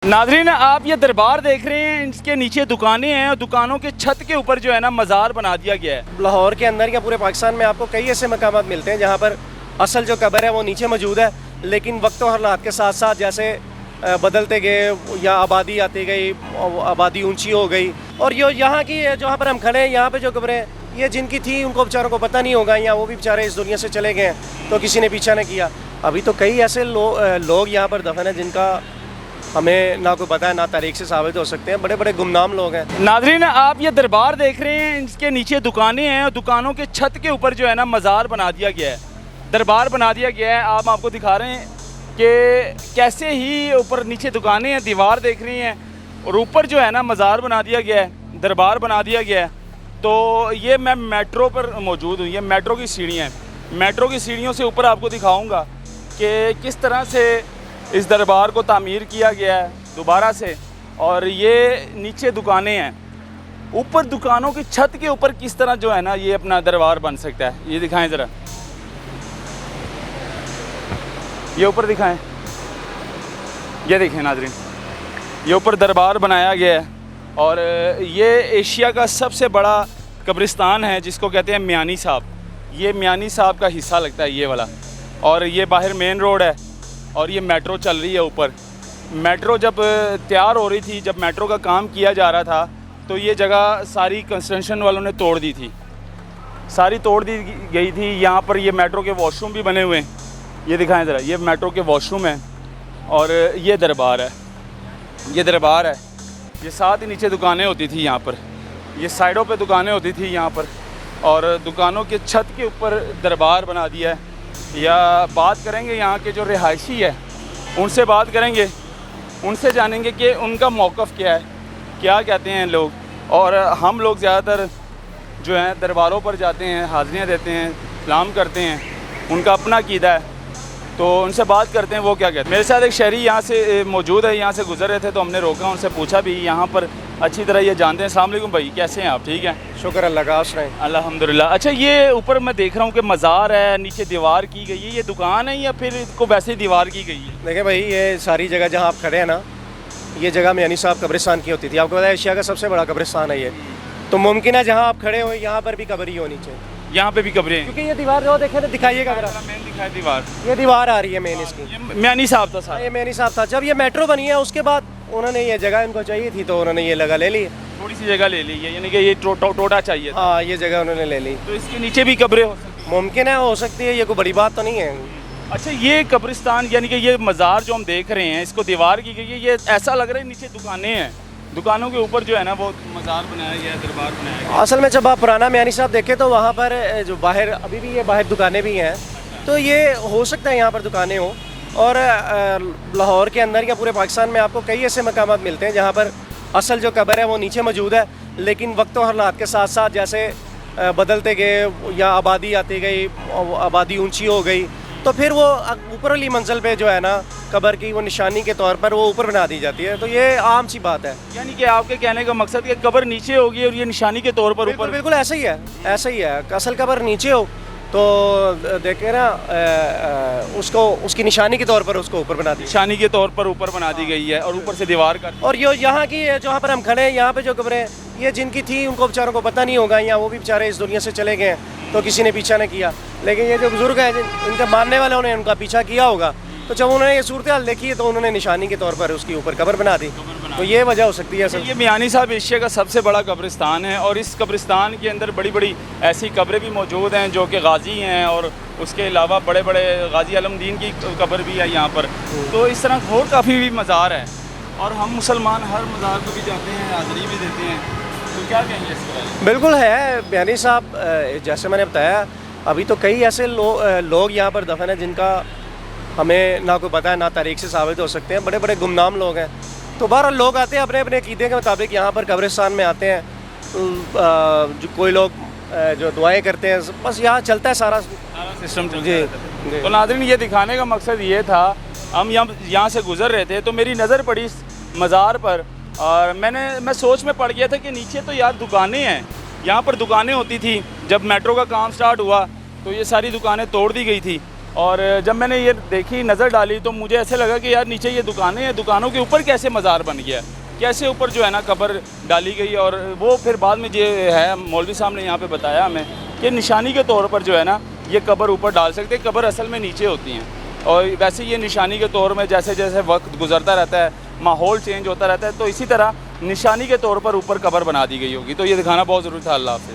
नाज़रीन, आप ये दरबार देख रहे हैं, इसके नीचे दुकानें हैं और दुकानों के छत के ऊपर जो है ना मज़ार बना दिया गया है। लाहौर के अंदर या पूरे पाकिस्तान में आपको कई ऐसे मकामात मिलते हैं जहाँ पर असल जो कब्र है वो नीचे मौजूद है, लेकिन वक्त और हालात के साथ साथ जैसे बदलते गए या आबादी आती गई, आबादी ऊंची हो गई, और ये यहाँ की जहाँ पर हम खड़े हैं यहाँ पे जो कब्रें ये जिनकी थी उनको बेचारों को पता नहीं होगा, या वो भी बेचारे इस दुनिया से चले गए हैं तो किसी ने पीछा नहीं किया। अभी तो कई ऐसे लोग यहाँ पर दफन हैं जिनका हमें ना कोई पता है, ना तारीख से साबित हो सकते हैं, बड़े बड़े गुमनाम लोग हैं। नाज़रीन, आप ये दरबार देख रहे हैं, इसके नीचे दुकानें हैं और दुकानों के छत के ऊपर जो है ना मज़ार बना दिया गया है, दरबार बना दिया गया है। आप आपको दिखा रहे हैं कि कैसे ही ऊपर नीचे दुकानें हैं, दीवार देख रही हैं और ऊपर जो है ना मज़ार बना दिया गया है, दरबार बना दिया गया है। तो ये मैं मेट्रो पर मौजूद हूँ, ये मेट्रो की सीढ़ियाँ हैं। मेट्रो की सीढ़ियों से ऊपर आपको दिखाऊँगा कि किस तरह से इस दरबार को तामीर किया गया है दोबारा से, और ये नीचे दुकानें हैं, ऊपर दुकानों की छत के ऊपर किस तरह जो है ना ये अपना दरबार बन सकता है। ये दिखाएं ज़रा, ये ऊपर दिखाएं, ये देखें नाज़रीन, ये ऊपर दरबार बनाया गया है। और ये एशिया का सबसे बड़ा कब्रिस्तान है जिसको कहते हैं मियानी साहब। ये मियानी साहब का हिस्सा लगता है ये वाला, और ये बाहर मेन रोड है और ये मेट्रो चल रही है ऊपर। मेट्रो जब तैयार हो रही थी, जब मेट्रो का काम किया जा रहा था, तो ये जगह सारी कंस्ट्रक्शन वालों ने तोड़ दी थी, सारी तोड़ दी गई थी। यहाँ पर ये मेट्रो के वॉशरूम भी बने हुए हैं, ये दिखाएं ज़रा, ये मेट्रो के वॉशरूम है और ये दरबार है, ये दरबार है। ये साथ ही नीचे दुकानें होती थी यहाँ पर, ये साइडों पे दुकानें होती थी यहाँ पर, और दुकानों के छत के ऊपर दरबार बना दिया है। या बात करेंगे यहाँ के जो रिहायशी है उनसे बात करेंगे, उनसे जानेंगे कि उनका मौक़िफ़ क्या है, क्या कहते हैं लोग। और हम लोग ज़्यादातर जो हैं दरबारों पर जाते हैं, हाज़िरियाँ देते हैं, सलाम करते हैं, उनका अपना अक़ीदा है, तो उनसे बात करते हैं वो क्या कहते हैं। मेरे साथ एक शहरी यहाँ से मौजूद है, यहाँ से गुजर रहे थे तो हमने रोका, उनसे पूछा भी, यहाँ पर अच्छी तरह ये जानते हैं। अस्सलाम वालेकुम भाई, कैसे हैं आप? ठीक हैं, शुक्र अल्लाह का, आप सुनाएं। अल्हम्दुलिल्लाह। अच्छा, ये ऊपर मैं देख रहा हूँ कि मज़ार है, नीचे दीवार की गई है, ये दुकान है या फिर इसको वैसे ही दीवार की गई है? देखें भाई, ये सारी जगह जहाँ आप खड़े हैं ना, ये जगह मियानी साहब कब्रिस्तान की होती थी। आपको पता है एशिया का सबसे बड़ा कब्रिस्तान है ये, तो मुमकिन है जहाँ आप खड़े हो यहाँ पर भी कब्र ही होनी चाहिए। यहाँ पे भी कब्रें हैं क्योंकि ये दीवार जो देखे तो दिखाइएगा मेरा, मेन दिखाई दीवार, ये दीवार आ रही है मेन इसकी, मियानी साहब था साहब। ये मियानी साहब था। जब ये मेट्रो बनी है उसके बाद उन्होंने ये जगह इनको चाहिए थी तो उन्होंने ये लगा ले ली, थोड़ी सी जगह ले ली है, यानी कि ये टोटा चाहिए था। हाँ, ये जगह उन्होंने ले ली। तो इसके नीचे भी कब्रें हो सकती हैं? मुमकिन है, हो सकती है, ये कोई बड़ी बात तो नहीं है। अच्छा, ये कब्रिस्तान यानी कि ये मज़ार जो हम देख रहे हैं, इसको दीवार की गई है, ये ऐसा लग रहा है नीचे दुकानें हैं, दुकानों के ऊपर जो है ना वो मज़ार बनाया गया है, दरबार बनाया गया है। असल में जब आप पुराना मियानी साहब देखें तो वहाँ पर जो बाहर अभी भी ये बाहर दुकानें भी हैं, तो ये हो सकता है यहाँ पर दुकानें हों। और लाहौर के अंदर या पूरे पाकिस्तान में आपको कई ऐसे मकामात मिलते हैं जहाँ पर असल जो कब्र है वो नीचे मौजूद है, लेकिन वक्त और हालात के साथ साथ जैसे बदलते गए या आबादी आती गई, आबादी ऊंची हो गई, तो फिर वो ऊपर वाली मंजिल पे जो है ना कब्र की वो निशानी के तौर पर वो ऊपर बना दी जाती है। तो ये आम सी बात है। यानी कि आपके कहने का मकसद कि कब्र नीचे होगी और ये निशानी के तौर पर ऊपर? बिल्कुल ऐसा ही है, ऐसा ही है। असल कब्र नीचे हो तो देखे ना उसको उसकी निशानी के तौर पर उसको ऊपर बना दी, निशानी के तौर पर ऊपर बना दी गई है और ऊपर से दीवार का। और ये यहाँ की जहाँ पर हम खड़े हैं यहाँ पे जो कब्रें ये जिनकी थी उनको बेचारों को पता नहीं होगा, या वो भी बेचारे इस दुनिया से चले गए हैं तो किसी ने पीछा नहीं किया। लेकिन ये जो बुजुर्ग हैं इनके मानने वाले उन्होंने उनका पीछा किया होगा, तो जब उन्होंने ये सूरत हाल देखी है तो उन्होंने निशानी के तौर पर उसकी ऊपर कब्र बना दी, तो ये वजह हो सकती है सर। ये मियानी साहब एशिया का सबसे बड़ा कब्रिस्तान है और इस कब्रिस्तान के अंदर बड़ी बड़ी ऐसी कब्रें भी मौजूद हैं जो कि गाजी हैं, और उसके अलावा बड़े बड़े गाजी आलमदीन की कब्र भी है यहाँ पर। तो इस तरह और काफ़ी भी मज़ार है, और हम मुसलमान हर मज़ार को भी जाते हैं, हाज़िरी भी देते हैं, तो क्या कहेंगे इसके बारे में? बिल्कुल है मियानी साहब, जैसे मैंने बताया अभी तो कई ऐसे लोग यहाँ पर दफन हैं जिनका हमें ना कोई पता है, ना तारीख से साबित हो सकते हैं, बड़े बड़े गुमनाम लोग हैं। तो बाहर लोग आते हैं अपने अपने अक़ीदे के मुताबिक यहाँ पर कब्रिस्तान में आते हैं, जो कोई लोग जो दुआएं करते हैं, बस यहाँ चलता है सारा सिस्टम जी। तो नाज़रीन, ये दिखाने का मकसद ये था, हम यहाँ से गुज़र रहे थे तो मेरी नज़र पड़ी इस मज़ार पर, और मैं सोच में पड़ गया था कि नीचे तो यार दुकानें हैं, यहाँ पर दुकानें होती थी। जब मेट्रो का काम स्टार्ट हुआ तो ये सारी दुकानें तोड़ दी गई थी और जब मैंने ये देखी, नज़र डाली, तो मुझे ऐसे लगा कि यार नीचे ये दुकानें हैं, दुकानों के ऊपर कैसे मज़ार बन गया, कैसे ऊपर जो है ना कब्र डाली गई। और वो फिर बाद में ये है, मौलवी साहब ने यहाँ पे बताया हमें कि निशानी के तौर पर जो है ना ये कब्र ऊपर डाल सकते, कब्र असल में नीचे होती हैं। और वैसे ये निशानी के तौर में जैसे जैसे वक्त गुजरता रहता है, माहौल चेंज होता रहता है, तो इसी तरह निशानी के तौर पर ऊपर कब्र बना दी गई होगी। तो ये दिखाना बहुत ज़रूरी था। अल्लाह हाफ़िज़।